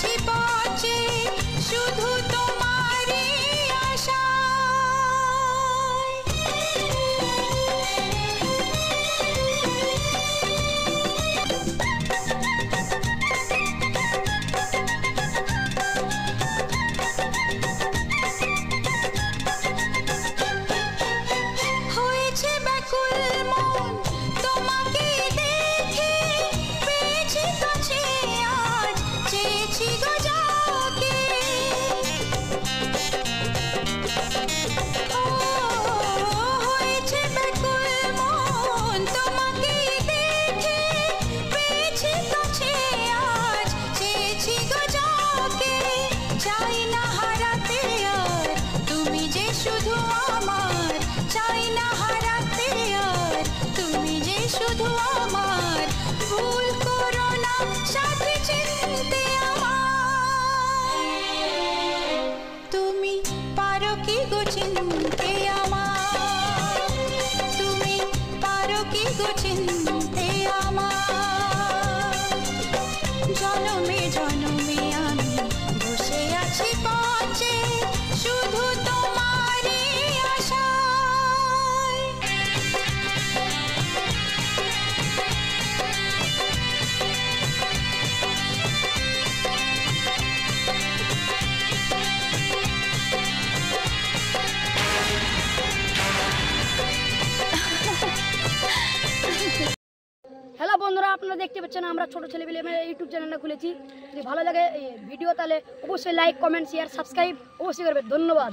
আছি পথে শুধু তোমারই আশায়। হয়েছে ব্যাকুল মন তোমাকে দেখে, পেয়েছি কাছে আজ চেয়েছি গো যাকে। হয়েছে ব্যাকুল মন তোমাকে দেখে, পেয়েছি কাছে আজ চেয়েছি গো যাকে। চাই না হারাতে আর তুমি যে শুধু আমার, চাই না হারাতে আর তুমি যে শুধু আমার। ভুল করো না সাথে চিনতে আমার, তুমি পারো কি গো চিনতে আমার, তুমি পারো কি গো চিনতে আমার। জনমে জনমে আমি বসে আছি পথে শুধু তোমারই আশায়। হ্যালো বন্ধুরা, আপনারা দেখতে পাচ্ছেন আমরা ছোট ছেলেপিলে ইউটিউব চ্যানেলটা খুলেছি। যদি ভালো লাগে এই ভিডিও তাহলে অবশ্যই লাইক, কমেন্ট, শেয়ার, সাবস্ক্রাইব অবশ্যই করবে। ধন্যবাদ।